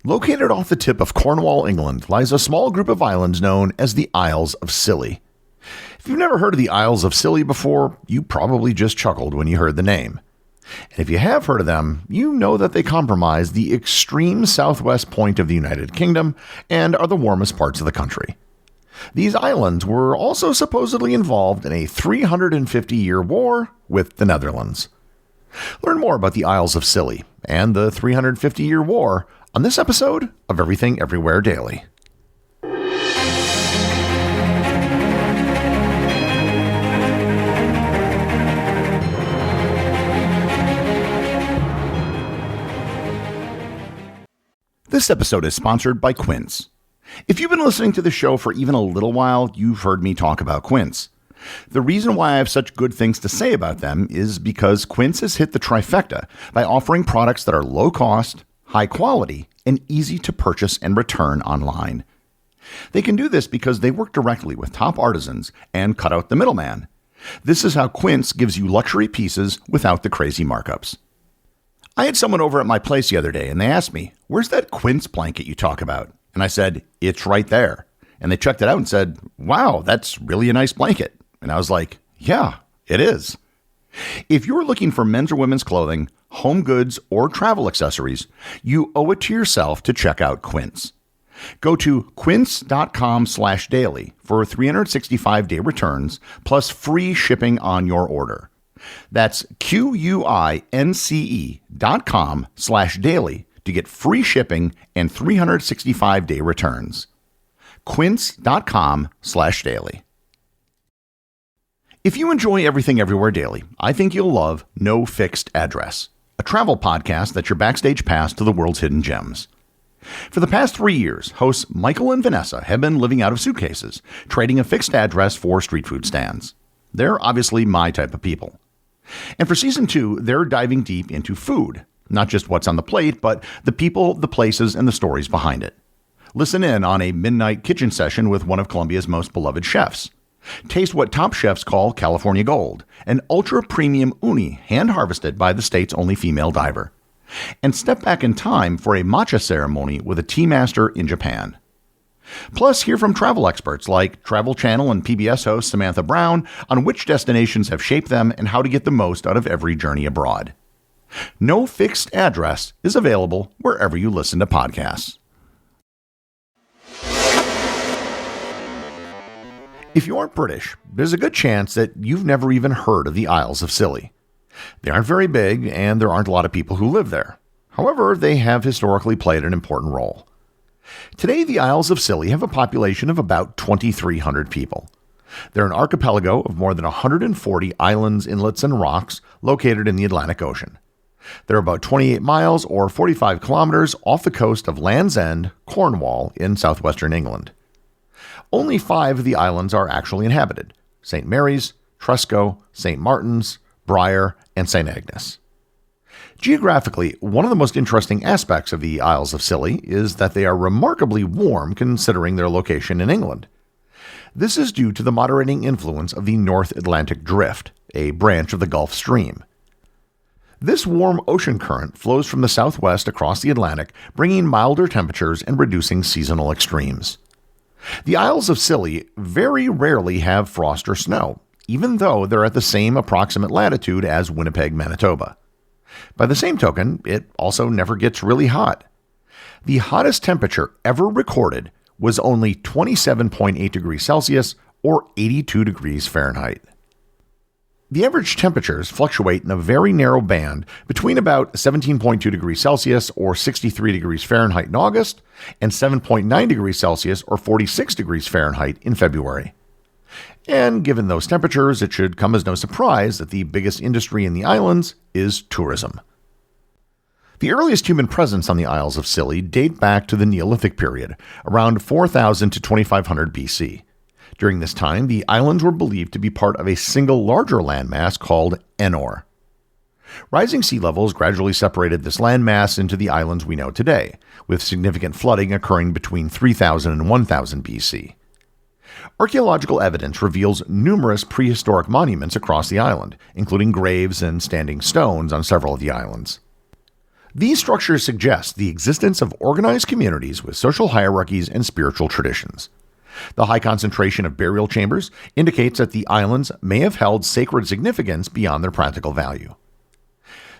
Located off the tip of Cornwall, England, lies a small group of islands known as the Isles of Scilly. If you've never heard of the Isles of Scilly before, you probably just chuckled when you heard the name. And if you have heard of them, you know that they comprise the extreme southwest point of the United Kingdom and are the warmest parts of the country. These islands were also supposedly involved in a 350-year war with the Netherlands. Learn more about the Isles of Scilly and the 350-year war on this episode of Everything Everywhere Daily. This episode is sponsored by Quince. If you've been listening to the show for even a little while, you've heard me talk about Quince. The reason why I have such good things to say about them is because Quince has hit the trifecta by offering products that are low cost, high quality, and easy to purchase and return online. They can do this because they work directly with top artisans and cut out the middleman. This is how Quince gives you luxury pieces without the crazy markups. I had someone over at my place the other day and they asked me, "Where's that Quince blanket you talk about?" And I said, "It's right there." And they checked it out and said, "Wow, that's really a nice blanket." And I was like, "Yeah, it is." If you're looking for men's or women's clothing, home goods, or travel accessories, you owe it to yourself to check out Quince. Go to quince.com/daily for 365-day returns plus free shipping on your order. That's QUINCE.com/daily to get free shipping and 365-day returns. Quince.com/daily. If you enjoy Everything Everywhere Daily, I think you'll love No Fixed Address, a travel podcast that's your backstage pass to the world's hidden gems. For the past 3 years, hosts Michael and Vanessa have been living out of suitcases, trading a fixed address for street food stands. They're obviously my type of people. And for season 2, they're diving deep into food, not just what's on the plate, but the people, the places, and the stories behind it. Listen in on a midnight kitchen session with one of Colombia's most beloved chefs. Taste what top chefs call California Gold, an ultra-premium uni hand-harvested by the state's only female diver. And step back in time for a matcha ceremony with a tea master in Japan. Plus, hear from travel experts like Travel Channel and PBS host Samantha Brown on which destinations have shaped them and how to get the most out of every journey abroad. No Fixed Address is available wherever you listen to podcasts. If you aren't British, there's a good chance that you've never even heard of the Isles of Scilly. They aren't very big, and there aren't a lot of people who live there. However, they have historically played an important role. Today, the Isles of Scilly have a population of about 2,300 people. They're an archipelago of more than 140 islands, inlets, and rocks located in the Atlantic Ocean. They're about 28 miles or 45 kilometers off the coast of Land's End, Cornwall, in southwestern England. Only 5 of the islands are actually inhabited: St. Mary's, Tresco, St. Martin's, Briar, and St. Agnes. Geographically, one of the most interesting aspects of the Isles of Scilly is that they are remarkably warm considering their location in England. This is due to the moderating influence of the North Atlantic Drift, a branch of the Gulf Stream. This warm ocean current flows from the southwest across the Atlantic, bringing milder temperatures and reducing seasonal extremes. The Isles of Scilly very rarely have frost or snow, even though they're at the same approximate latitude as Winnipeg, Manitoba. By the same token, it also never gets really hot. The hottest temperature ever recorded was only 27.8 degrees Celsius or 82 degrees Fahrenheit. The average temperatures fluctuate in a very narrow band between about 17.2 degrees Celsius or 63 degrees Fahrenheit in August and 7.9 degrees Celsius or 46 degrees Fahrenheit in February. And given those temperatures, it should come as no surprise that the biggest industry in the islands is tourism. The earliest human presence on the Isles of Scilly date back to the Neolithic period, around 4000 to 2500 BC. During this time, the islands were believed to be part of a single larger landmass called Enor. Rising sea levels gradually separated this landmass into the islands we know today, with significant flooding occurring between 3000 and 1000 BC. Archaeological evidence reveals numerous prehistoric monuments across the island, including graves and standing stones on several of the islands. These structures suggest the existence of organized communities with social hierarchies and spiritual traditions. The high concentration of burial chambers indicates that the islands may have held sacred significance beyond their practical value.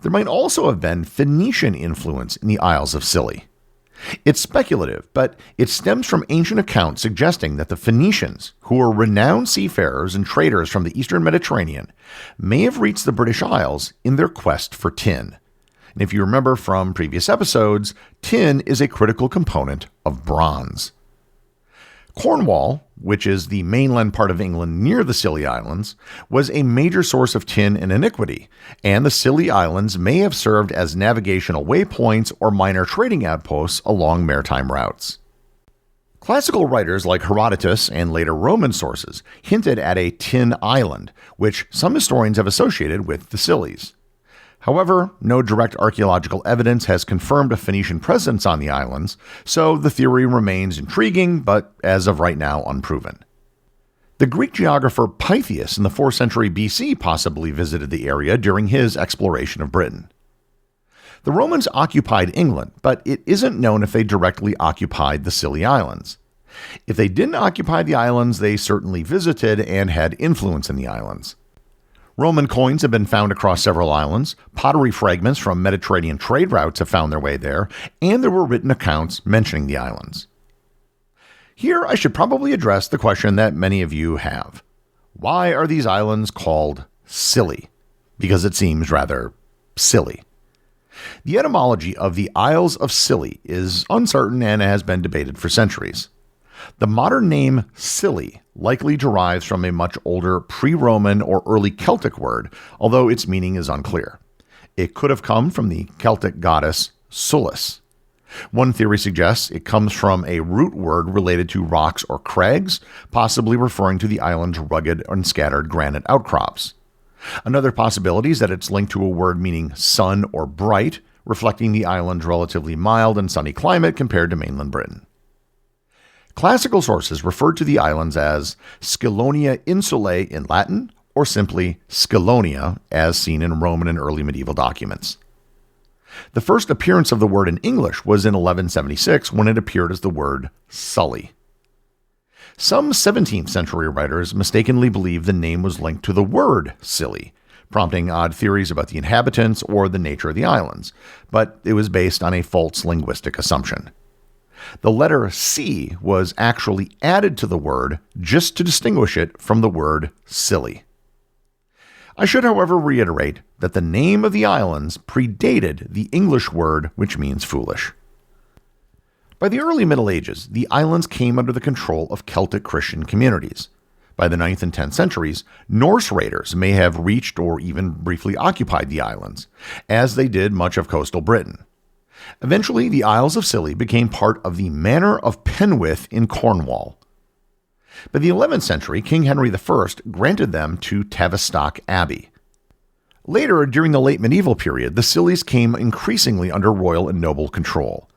There might also have been Phoenician influence in the Isles of Scilly. It's speculative, but it stems from ancient accounts suggesting that the Phoenicians, who were renowned seafarers and traders from the eastern Mediterranean, may have reached the British Isles in their quest for tin. And if you remember from previous episodes, tin is a critical component of bronze. Cornwall, which is the mainland part of England near the Scilly Islands, was a major source of tin and iniquity, and the Scilly Islands may have served as navigational waypoints or minor trading outposts along maritime routes. Classical writers like Herodotus and later Roman sources hinted at a tin island, which some historians have associated with the Scillies. However, no direct archaeological evidence has confirmed a Phoenician presence on the islands, so the theory remains intriguing, but as of right now unproven. The Greek geographer Pytheas in the 4th century BC possibly visited the area during his exploration of Britain. The Romans occupied England, but it isn't known if they directly occupied the Scilly Islands. If they didn't occupy the islands, they certainly visited and had influence in the islands. Roman coins have been found across several islands, pottery fragments from Mediterranean trade routes have found their way there, and there were written accounts mentioning the islands. Here I should probably address the question that many of you have. Why are these islands called Scilly? Because it seems rather silly. The etymology of the Isles of Scilly is uncertain and has been debated for centuries. The modern name Scilly likely derives from a much older pre-Roman or early Celtic word, although its meaning is unclear. It could have come from the Celtic goddess Sulis. One theory suggests it comes from a root word related to rocks or crags, possibly referring to the island's rugged and scattered granite outcrops. Another possibility is that it's linked to a word meaning sun or bright, reflecting the island's relatively mild and sunny climate compared to mainland Britain. Classical sources referred to the islands as Scilonia Insulae in Latin, or simply Scilonia, as seen in Roman and early medieval documents. The first appearance of the word in English was in 1176 when it appeared as the word Sully. Some 17th century writers mistakenly believed the name was linked to the word Scilly, prompting odd theories about the inhabitants or the nature of the islands, but it was based on a false linguistic assumption. The letter C was actually added to the word just to distinguish it from the word silly. I should, however, reiterate that the name of the islands predated the English word which means foolish. By the early Middle Ages, the islands came under the control of Celtic Christian communities. By the 9th and 10th centuries, Norse raiders may have reached or even briefly occupied the islands, as they did much of coastal Britain. Eventually, the Isles of Scilly became part of the Manor of Penwith in Cornwall. By the 11th century, King Henry I granted them to Tavistock Abbey. Later, during the late medieval period, the Scillys came increasingly under royal and noble control.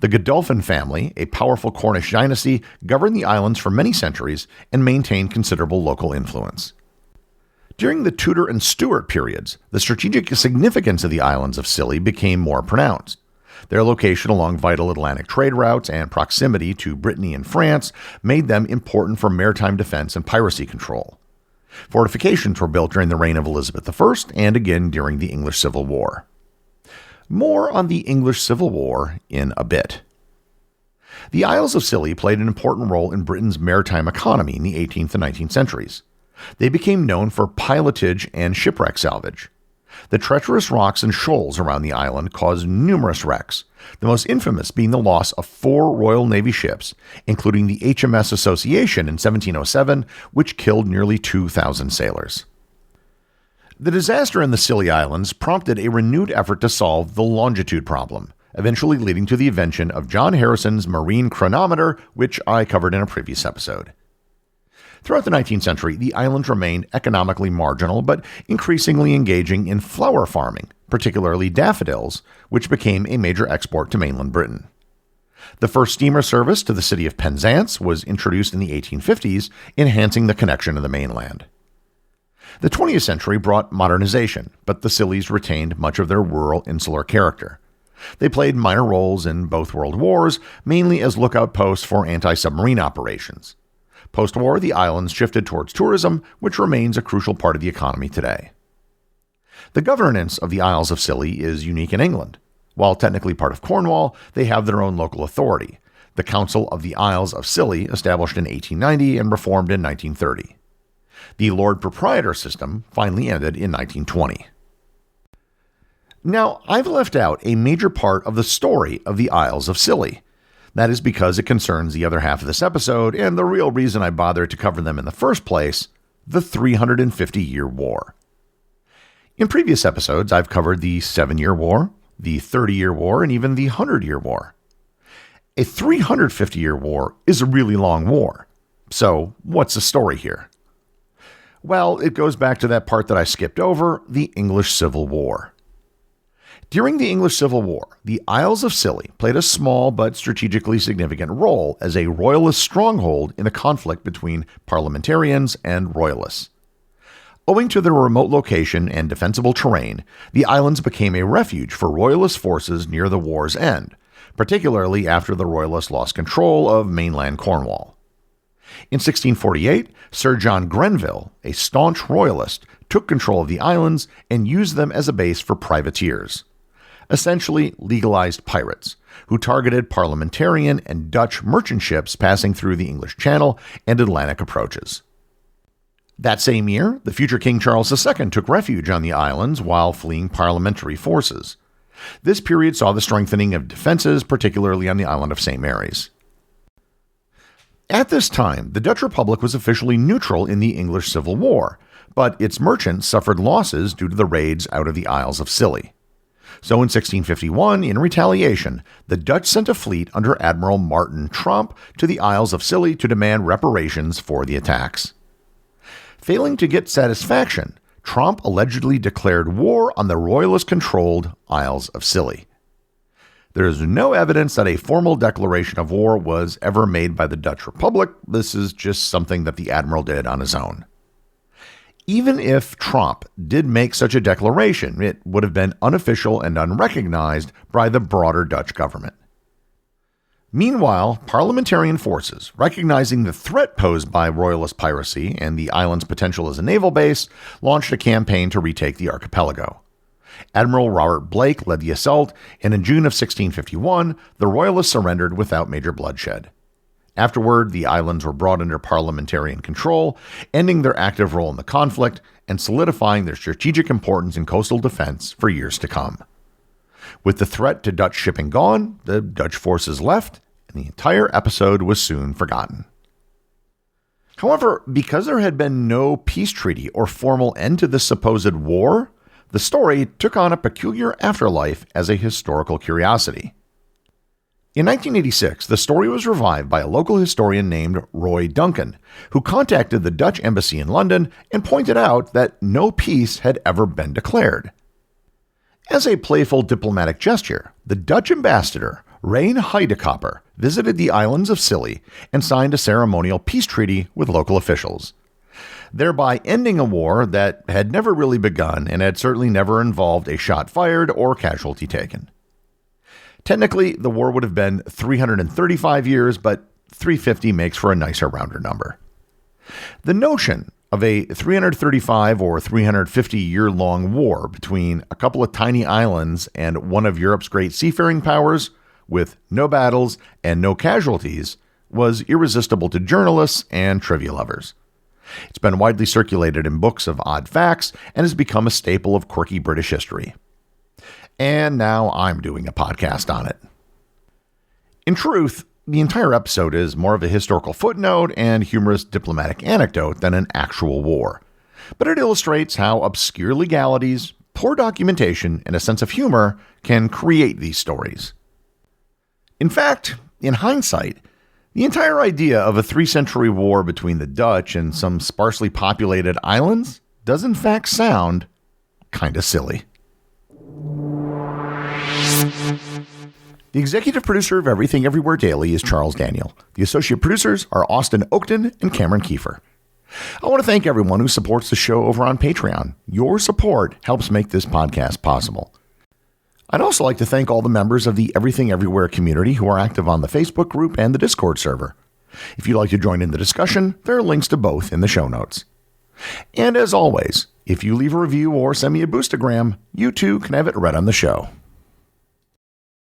The Godolphin family, a powerful Cornish dynasty, governed the islands for many centuries and maintained considerable local influence. During the Tudor and Stuart periods, the strategic significance of the islands of Scilly became more pronounced. Their location along vital Atlantic trade routes and proximity to Brittany and France made them important for maritime defense and piracy control. Fortifications were built during the reign of Elizabeth I and again during the English Civil War. More on the English Civil War in a bit. The Isles of Scilly played an important role in Britain's maritime economy in the 18th and 19th centuries. They became known for pilotage and shipwreck salvage. The treacherous rocks and shoals around the island caused numerous wrecks, the most infamous being the loss of 4 Royal Navy ships, including the HMS Association in 1707, which killed nearly 2,000 sailors. The disaster in the Scilly Islands prompted a renewed effort to solve the longitude problem, eventually leading to the invention of John Harrison's marine chronometer, which I covered in a previous episode. Throughout the 19th century, the islands remained economically marginal, but increasingly engaging in flower farming, particularly daffodils, which became a major export to mainland Britain. The first steamer service to the city of Penzance was introduced in the 1850s, enhancing the connection to the mainland. The 20th century brought modernization, but the Scillys retained much of their rural insular character. They played minor roles in both world wars, mainly as lookout posts for anti-submarine operations. Post-war, the islands shifted towards tourism, which remains a crucial part of the economy today. The governance of the Isles of Scilly is unique in England. While technically part of Cornwall, they have their own local authority, the Council of the Isles of Scilly, established in 1890 and reformed in 1930. The Lord Proprietor system finally ended in 1920. Now, I've left out a major part of the story of the Isles of Scilly. That is because it concerns the other half of this episode, and the real reason I bothered to cover them in the first place, the 350-year war. In previous episodes, I've covered the 7-Year War, the 30-Year War, and even the 100-Year War. A 350-year war is a really long war. So, what's the story here? Well, it goes back to that part that I skipped over, the English Civil War. During the English Civil War, the Isles of Scilly played a small but strategically significant role as a royalist stronghold in the conflict between parliamentarians and royalists. Owing to their remote location and defensible terrain, the islands became a refuge for royalist forces near the war's end, particularly after the royalists lost control of mainland Cornwall. In 1648, Sir John Grenville, a staunch royalist, took control of the islands and used them as a base for privateers, essentially legalized pirates, who targeted parliamentarian and Dutch merchant ships passing through the English Channel and Atlantic approaches. That same year, the future King Charles II took refuge on the islands while fleeing parliamentary forces. This period saw the strengthening of defenses, particularly on the island of St. Mary's. At this time, the Dutch Republic was officially neutral in the English Civil War, but its merchants suffered losses due to the raids out of the Isles of Scilly. So in 1651, in retaliation, the Dutch sent a fleet under Admiral Martin Tromp to the Isles of Scilly to demand reparations for the attacks. Failing to get satisfaction, Tromp allegedly declared war on the royalist-controlled Isles of Scilly. There is no evidence that a formal declaration of war was ever made by the Dutch Republic. This is just something that the admiral did on his own. Even if Tromp did make such a declaration, it would have been unofficial and unrecognized by the broader Dutch government. Meanwhile, parliamentarian forces, recognizing the threat posed by royalist piracy and the island's potential as a naval base, launched a campaign to retake the archipelago. Admiral Robert Blake led the assault, and in June of 1651, the royalists surrendered without major bloodshed. Afterward, the islands were brought under parliamentarian control, ending their active role in the conflict and solidifying their strategic importance in coastal defense for years to come. With the threat to Dutch shipping gone, the Dutch forces left, and the entire episode was soon forgotten. However, because there had been no peace treaty or formal end to this supposed war, the story took on a peculiar afterlife as a historical curiosity. In 1986, the story was revived by a local historian named Roy Duncan, who contacted the Dutch embassy in London and pointed out that no peace had ever been declared. As a playful diplomatic gesture, the Dutch ambassador, Rein Heidekopper, visited the islands of Scilly and signed a ceremonial peace treaty with local officials, thereby ending a war that had never really begun and had certainly never involved a shot fired or casualty taken. Technically, the war would have been 335 years, but 350 makes for a nicer rounder number. The notion of a 335 or 350-year-long war between a couple of tiny islands and one of Europe's great seafaring powers, with no battles and no casualties, was irresistible to journalists and trivia lovers. It's been widely circulated in books of odd facts and has become a staple of quirky British history. And now I'm doing a podcast on it. In truth, the entire episode is more of a historical footnote and humorous diplomatic anecdote than an actual war. But it illustrates how obscure legalities, poor documentation, and a sense of humor can create these stories. In fact, in hindsight, the entire idea of a 3-century war between the Dutch and some sparsely populated islands does in fact sound kinda silly. The executive producer of Everything Everywhere Daily is Charles Daniel. The associate producers are Austin Oakton and Cameron Kiefer. I want to thank everyone who supports the show over on Patreon. Your support helps make this podcast possible. I'd also like to thank all the members of the Everything Everywhere community who are active on the Facebook group and the Discord server. If you'd like to join in the discussion, there are links to both in the show notes. And as always, if you leave a review or send me a boostagram, you too can have it read on the show.